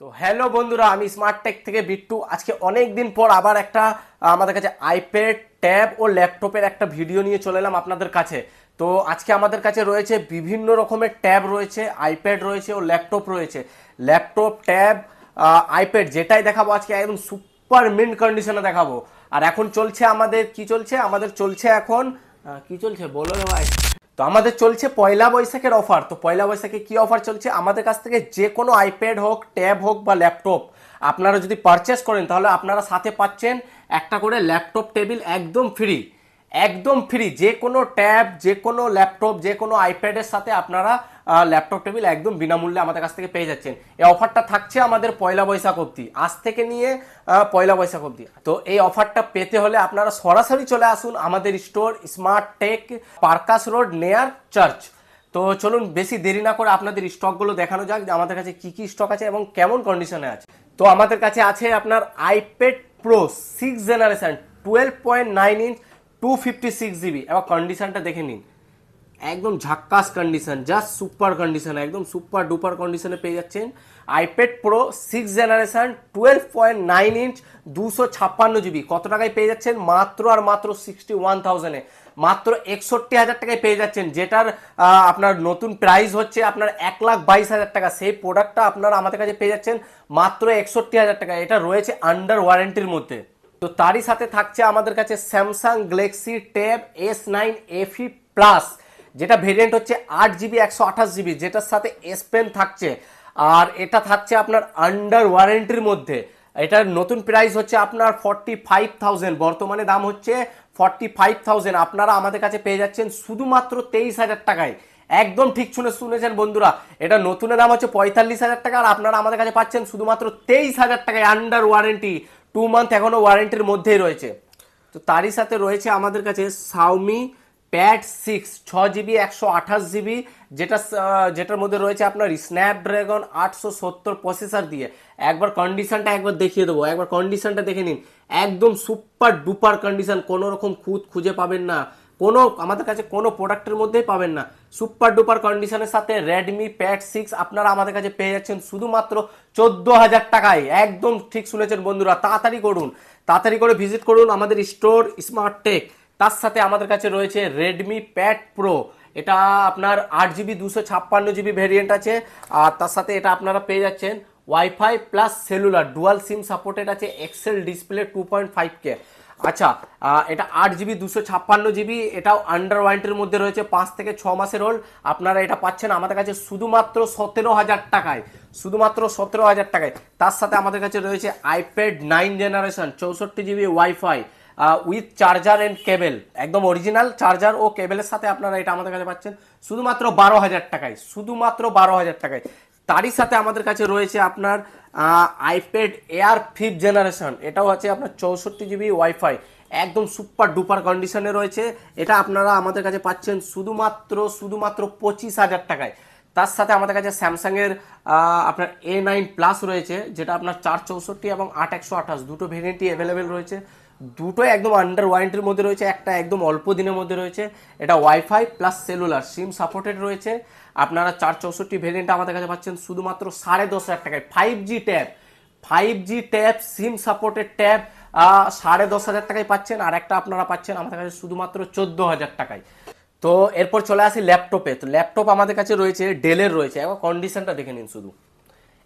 তো হ্যালো বন্ধুরা, আমি স্মার্ট টেক থেকে বিট্টু। আজকে অনেক দিন পর আবার একটা আমাদের কাছে আইপ্যাড, ট্যাব ও ল্যাপটপের একটা ভিডিও নিয়ে চলে এলাম আপনাদের কাছে। তো আজকে আমাদের কাছে রয়েছে বিভিন্ন রকমের ট্যাব রয়েছে, আইপ্যাড রয়েছে ও ল্যাপটপ রয়েছে। ল্যাপটপ, ট্যাব, আইপ্যাড যেটাই দেখাবো আজকে একদম সুপার মিন্ট কন্ডিশনে দেখাবো। আর এখন চলছে আমাদের কি চলছে, আমাদের চলছে এখন কি চলছে বলো রে ভাই। তো আমাদের চলছে পয়লা বৈশাখের অফার। তো পয়লা বৈশাখে কি অফার চলছে, আমাদের কাছ থেকে যে কোনো আইপ্যাড হোক, ট্যাব হোক বা ল্যাপটপ আপনারা যদি পারচেস করেন তাহলে আপনারা সাথে পাচ্ছেন একটা করে ল্যাপটপ টেবিল একদম ফ্রি। একদম ফ্রি, যে কোনো ট্যাব, যে কোনো ল্যাপটপ, যে কোনো আইপ্যাডের সাথে আপনারা ল্যাপটপ টেবিল একদম বিনামূল্যে আমাদের কাছ থেকে পেয়ে যাচ্ছেন। এই অফারটা থাকছে আমাদের পয়লা বৈশাখ অবধি, আজ থেকে নিয়ে পয়লা বৈশাখ অবধি। তো এই অফারটা পেতে হলে আপনারা সরাসরি চলে আসুন আমাদের স্টোর, স্মার্ট টেক, পার্কাস রোড, নেয়ার চার্চ। তো চলুন বেশি দেরি না করে আপনাদের স্টকগুলো দেখানো যাক যে আমাদের কাছে কি কি স্টক আছে এবং কেমন কন্ডিশনে আছে। তো আমাদের কাছে আছে আপনার iPad pro 6th generation 12.9 inch 256 GB। এবার কন্ডিশনটা দেখে নিন, একদম ঝাক্কাস কন্ডিশন, জাস্ট সুপার কন্ডিশন, একদম সুপার ডুপার কন্ডিশনে পেয়ে যাচ্ছেন iPad pro 6th generation 12.9 inch 256 GB। কত টাকায় পেয়ে যাচ্ছেন? মাত্র আর মাত্র 61,000-এ, মাত্র 61,000 টাকায় পেয়ে যাচ্ছেন। যেটার আপনার নতুন প্রাইস হচ্ছে আপনার 1,22,000 টাকা। সেই প্রোডাক্টটা আপনারা আমাদের কাছে পেয়ে যাচ্ছেন মাত্র 61,000 টাকা। এটা রয়েছে আন্ডার ওয়ারেন্টির মধ্যে। তো তারই সাথে থাকছে আমাদের কাছে Samsung Galaxy tab S9 FE plus, যেটা ভেরিয়েন্ট হচ্ছে 8 GB 128 GB, যেটার সাথে এস পেন থাকছে। আর এটা থাকছে আপনার আন্ডার ওয়ারেন্টির মধ্যে। এটার নতুন প্রাইস হচ্ছে আপনার 45,000, বর্তমানে দাম হচ্ছে 45,000। আপনারা আমাদের কাছে পেয়ে যাচ্ছেন শুধুমাত্র 23,000 টাকায়। একদম ঠিক শুনেছেন বন্ধুরা, এটা নতুনের দাম হচ্ছে 45,000 টাকা, আর আপনারা আমাদের কাছে পাচ্ছেন শুধুমাত্র 23,000 টাকায় আন্ডার ওয়ারেন্টি। 2 মান্থ এখনো ওয়ারেন্টির মধ্যেই রয়েছে। তো তারই সাথে রয়েছে আমাদের কাছে শাওমি প্যাড 6 6 GB 128 GB, যেটার মধ্যে রয়েছে আপনার স্ন্যাপড্রাগন 870 প্রসেসর দিয়ে। একবার কন্ডিশনটা একবার দেখিয়ে দেবো, একবার কন্ডিশনটা দেখে নিন, একদম সুপার ডুপার কন্ডিশন, কোনো রকম খুঁজে পাবেন না, কোনো আমাদের কাছে কোনো প্রোডাক্টের মধ্যেই পাবেন না। সুপার ডুপার কন্ডিশনের সাথে রেডমি প্যাড 6 আপনারা আমাদের কাছে পেয়ে যাচ্ছেন শুধুমাত্র 14,000 টাকায়। একদম ঠিক শুনেছেন বন্ধুরা, তাড়াতাড়ি করুন, তাড়াতাড়ি করে ভিজিট করুন আমাদের স্টোর স্মার্ট টেক। তার সাথে আমাদের কাছে রয়েছে রেডমি প্যাড প্রো, এটা আপনার 8 GB 256 GB ভেরিয়েন্ট আছে। আর তার সাথে এটা আপনারা পেয়ে যাচ্ছেন wifi plus cellular dual SIM supported আছে, এক্সেল ডিসপ্লে 2.5K। আচ্ছা, এটা 8 GB 256 GB, এটাও আন্ডার ওয়ারেন্টির মধ্যে রয়েছে, 5 থেকে 6 মাসের ওল্ড। আপনারা এটা পাচ্ছেন আমাদের কাছে শুধুমাত্র 17,000 টাকায়, শুধুমাত্র 17,000 টাকায়। তার সাথে আমাদের কাছে রয়েছে iPad 9 generation 64 GB wifi with charger and cable, একদম অরিজিনাল চার্জার ও কেবলের সাথে আপনারা এটা আমাদের কাছে পাচ্ছেন শুধুমাত্র 12,000 টাকায়, শুধুমাত্র 12,000 টাকায়। তারই সাথে আমাদের কাছে রয়েছে আপনার আইপ্যাড এয়ার 5th জেনারেশন, এটাও আছে আপনার 64 GB ওয়াইফাই, একদম সুপার ডুপার কন্ডিশনে রয়েছে। এটা আপনারা আমাদের কাছে পাচ্ছেন শুধুমাত্র 25,000 টাকায়। তার সাথে আমাদের কাছে স্যামসাংয়ের আপনার A9 প্লাস রয়েছে, যেটা আপনার 464 এবং 8 128 দুটো ভেরিয়েন্টই অ্যাভেলেবেল রয়েছে। দুটোই একদম আন্ডার ওয়ারেন্টির মধ্যে রয়েছে, একটা একদম অল্প দিনের মধ্যে রয়েছে। এটা wifi plus cellular SIM supported রয়েছে। আপনারা 464 ভেরিয়েন্ট আমাদের কাছে পাচ্ছেন শুধুমাত্র 10,500 টাকায়। 5G tab SIM supported tab 10,500 টাকায় পাচ্ছেন। আর একটা আপনারা পাচ্ছেন আমাদের কাছে শুধুমাত্র 14,000 টাকায়। তো এরপর চলে আসি ল্যাপটপে। তো ল্যাপটপ আমাদের কাছে রয়েছে ডেলের রয়েছে, এখন কন্ডিশনটা দেখে নিন, শুধু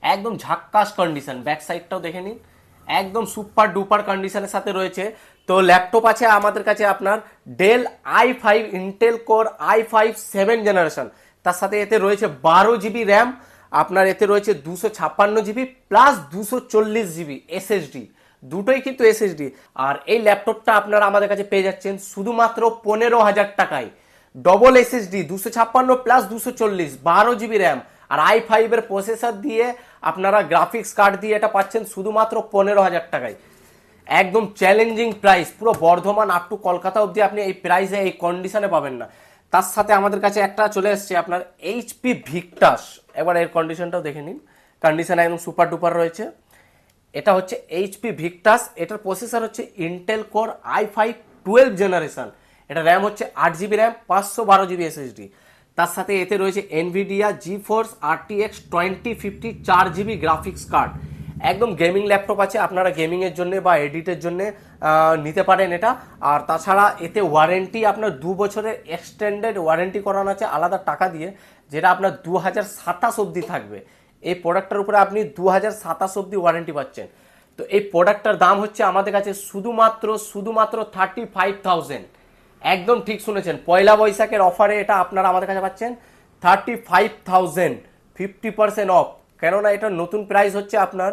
একদম ঝাক্কাস কন্ডিশন, ব্যাক সাইডটাও দেখে নিন, একদম সুপার ডুপার কন্ডিশনের সাথে রয়েছে। তো ল্যাপটপ আছে আমাদের কাছে আপনার del i5 Intel core i5 7 generation, তার সাথে এতে রয়েছে 12 GB র্যাম, আপনার এতে রয়েছে 256 GB প্লাস 240 GB এসএসডি, দুটোই কিন্তু এসএসডি। আর এই ল্যাপটপটা আপনারা আমাদের কাছে পেয়ে যাচ্ছেন শুধুমাত্র 15,000 টাকায়। Double SSD 256 plus 240, 12 GB RAM আর i5 এর প্রসেসর দিয়ে আপনারা গ্রাফিক্স কার্ড দিয়ে এটা পাচ্ছেন শুধুমাত্র 15,000 টাকায়। একদম চ্যালেঞ্জিং প্রাইস, পুরো বর্ধমান আপ টু কলকাতা অবধি আপনি এই প্রাইসে এই কন্ডিশনে পাবেন না। তার সাথে আমাদের কাছে একটা চলে এসছে আপনার এইচপি ভিক্টাস, একবার এর কন্ডিশনটাও দেখে নিন, কন্ডিশন একদম সুপার ডুপার রয়েছে। এটা হচ্ছে এইচপি ভিক্টাস, এটার প্রসেসর হচ্ছে ইন্টেল কোর i5 12 জেনারেশন, এটা র্যাম হচ্ছে 8 GB র্যাম 512 GB এসএসডি। তার সাথে এতে রয়েছে Nvidia GeForce RTX 2050 4GB graphics card. একদম গেমিং ল্যাপটপ আছে, আপনারা গেমিংয়ের জন্য বা এডিটের জন্য নিতে পারেন এটা। আর তাছাড়া এতে ওয়ারেন্টি আপনার 2 বছরের এক্সটেন্ডেড ওয়ারেন্টি করানো আছে আলাদা টাকা দিয়ে, যেটা আপনার 2027 অবধি থাকবে। এই প্রোডাক্টটার উপরে আপনি 2027 অবধি ওয়ারেন্টি পাচ্ছেন। তো এই প্রোডাক্টটার দাম হচ্ছে আমাদের কাছে শুধুমাত্র 35,000। একদম ঠিক শুনেছেন, পয়লা বৈশাখের অফারে এটা আপনারা আমাদের কাছে পাচ্ছেন 35,000, 50% অফ। কেননা এটা নতুন প্রাইস হচ্ছে আপনার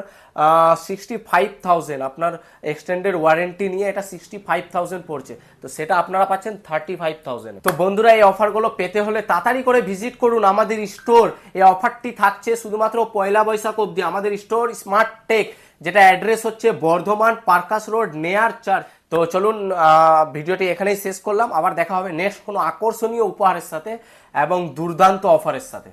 65,000, আপনার এক্সটেন্ডেড ওয়ারেন্টি নিয়ে এটা 65,000 পড়ছে, তো সেটা আপনারা পাচ্ছেন 35,000। তো বন্ধুরা, এই অফারগুলো পেতে হলে তাড়াতাড়ি করে ভিজিট করুন আমাদের স্টোর। এই অফারটি থাকছে শুধুমাত্র পয়লা বৈশাখ অবধি। আমাদের স্টোর স্মার্ট টেক, যেটা অ্যাড্রেস হচ্ছে Bardhaman parkas road near church. তো চলুন, ভিডিওটি এখানেই শেষ করলাম। আবার দেখা হবে নেক্সট কোনো আকর্ষণীয় উপহারের সাথে এবং দুর্দান্ত অফারের সাথে।